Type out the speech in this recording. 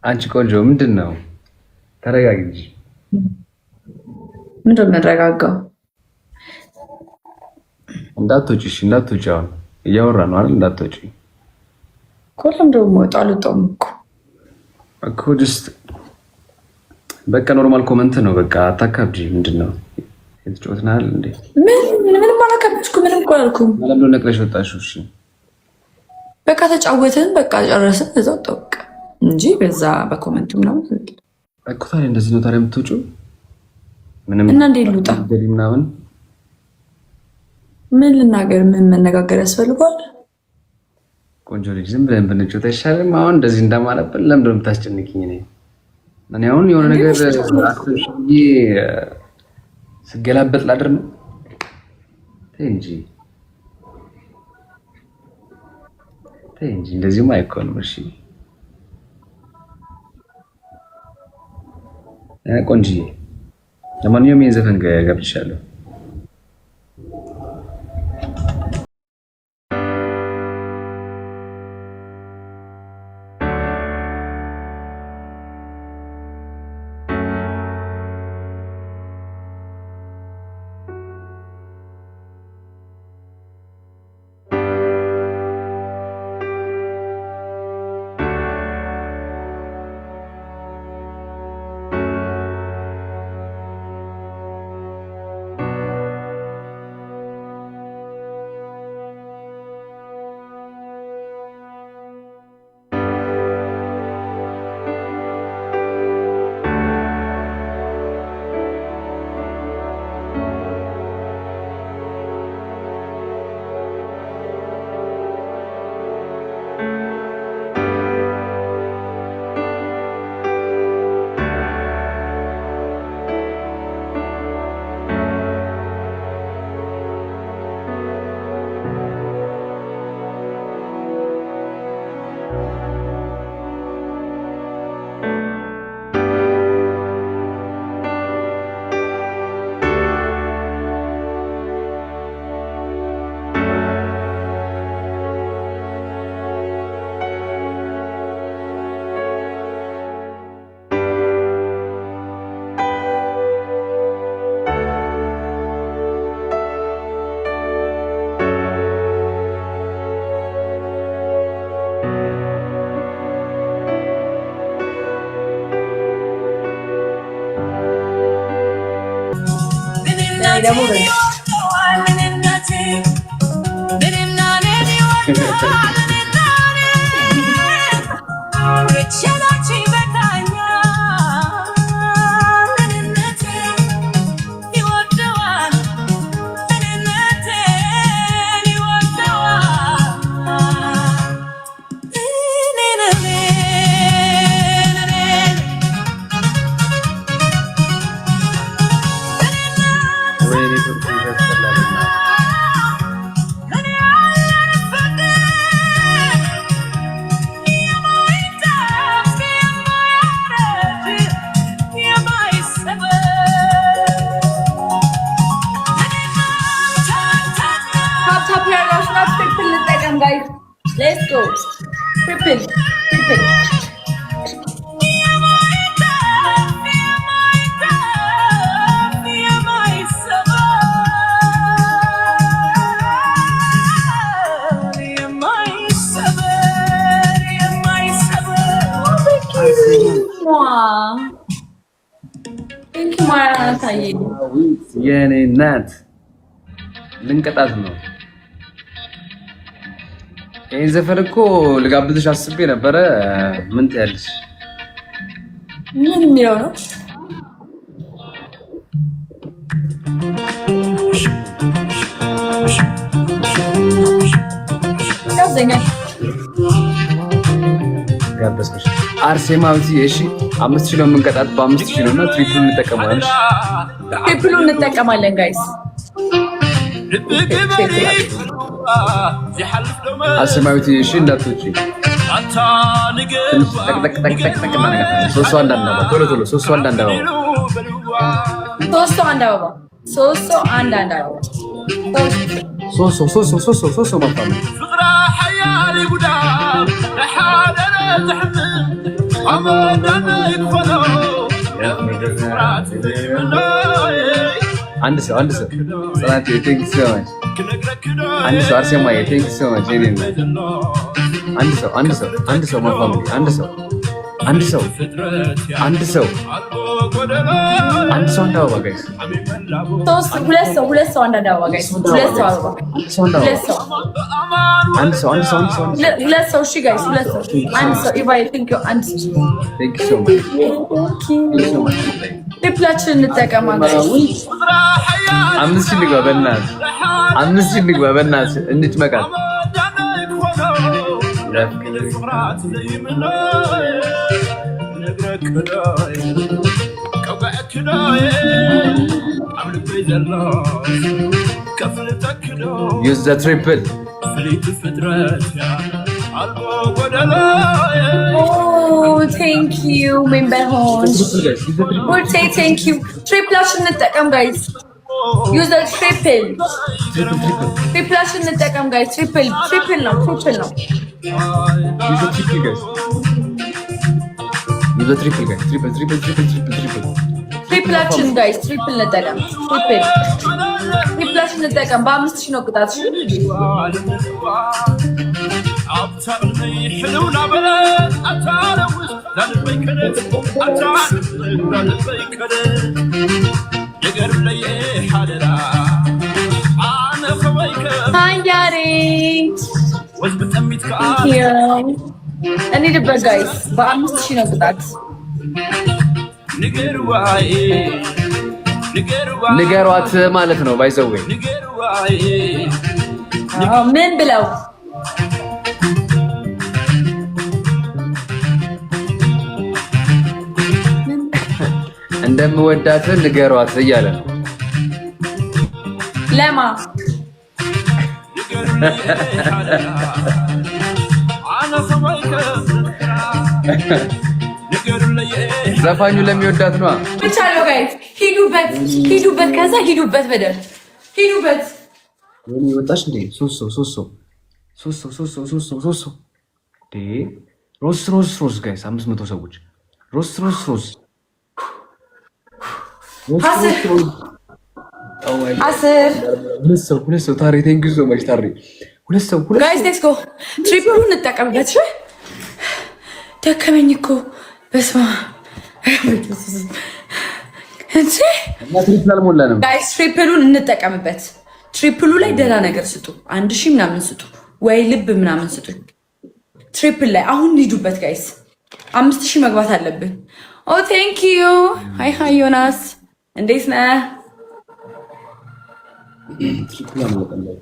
አንቺ ቆንጆ ምንድነው? ተረጋጊ እንጂ። ምንድነው የምንረጋጋው? እንዳትወጪ እሺ፣ እንዳትወጪ። አሁን እያወራ ነው አይደል? እንዳትወጪ ኮለም ደግሞ ጣልጣም እኮ ጀስት በቃ ኖርማል ኮመንት ነው። በቃ አታካብጂ። ምንድነው የተጫወትናል እንዴ? ምንም አላካብጅኩ። ምንም እኮ አላልኩም። ለምን ነቅለሽ ወጣሽው? እሺ በቃ ተጫወትን፣ በቃ ጨረስን። እዛው ጠብቅ እንጂ በዛ በኮመንት ምናምን እኮ። ታዲያ እንደዚህ ነው ታዲያ የምትወጪው? ምንም እና እንዴት ልውጣ ምናምን? ምን ልናገር? ምን መነጋገር ያስፈልገዋል? ቆንጆ ልጅ ዝም ብለን ብንጫወት አይሻልም? አሁን እንደዚህ እንደማለብን ለምንድን ነው የምታስጨንቂኝ? እኔ አሁን የሆነ ነገር አስብዬ ስገላበጥ ላድር ነው እንጂ እንደዚህማ አይኮንም። እሺ ቆንጆዬ፣ ለማንኛውም ይሄን ዘፈን ገብቻለሁ። Guys, let's go. Triple. Thank you, Mara. የኔ እናት ልንቀጣት ነው። ይሄን ዘፈን እኮ ልጋብዝሽ አስቤ ነበረ። ምን ትያለሽ? ምን የሚለው ነው? ጋበዝኩሽ። አርሴማ ብትይ እሺ፣ 5000 ነው የምንቀጣት። በ5000 ነው እና ትሪፕሉን እንጠቀማለን። ትሪፕሉን እንጠቀማለን ጋይስ። አርሴማዊት እሺ፣ እንዳትወጪ። ሶስት ሰው አንዳንድ አበባ፣ ቶሎ ሶስት ሰው አንዳንድ አበባ፣ ሶስት ሰው አንዳንድ አበባ። ሶስት ሰው አንድ ሰው ጽናት ቴንክ ዩ ሶ ማች አንድ ሰው አርሴማዬ ቴንክ ዩ ሶ ማች አንድ ሰው ማፋሙ አንድ ሰው አንድ አበባ ጋይስ ሁለት ሰው አንድ አበባ ጋይስ ሁለት ሰው እሺ ጋይስ ሁለት ሰው አንድ ሰው ኢቫይ ቴንክ ዩ አንድ ሰው ቴንክ ዩ ሶ ማች ሪፕላችን እንጠቀማ ጋይስ 5,000 ንግባ በእናትህ እንጭመቃት use the triple oh thank you member host we'll say thank you triple እንጠቀም guys use the triple እንጠቀም guys triple ነው use the triple guys use the triple guys triple ትሪፕላችን ጋይስ ትሪፕል እንጠቀም ትሪፕላችን እንጠቀም በ5,000 ነው ቅጣት እኔ ልበል ጋይስ በ5,000 ነው ቅጣት ንገሯት ማለት ነው ባይዘው ምን ብለው እንደምወዳት ንገሯት እያለ ነው ለማ ዘፋኙ ለሚወዳት ነው ብቻለው ጋይስ ሂዱበት ከዛ ሂዱበት በደል ሂዱበት ወይኔ ወጣሽ እንዴ ሶስት ሰው ሮስ ጋይስ 500 ሰዎች ሮስ አስር ሁለት ሰው ታሪ ቴንክ ዩ ሶ ማች ታሪ ሁለት ሰው ጋይስ ሌትስ ጎ ትሪፕሉን እንጠቀምበት ደከመኝ እኮ በስማ እንዴ ትሪፕል አልሞላንም ጋይስ ትሪፕሉን እንጠቀምበት ትሪፕሉ ላይ ደህና ነገር ስጡ 1,000 ምናምን ስጡ ወይ ልብ ምናምን ስጡ ትሪፕል ላይ አሁን ሂዱበት ጋይስ 5,000 መግባት አለብን ኦ ቴንክ ዩ ሃይ ዮናስ እንዴት ነህ ትሪፕል አልሞላንም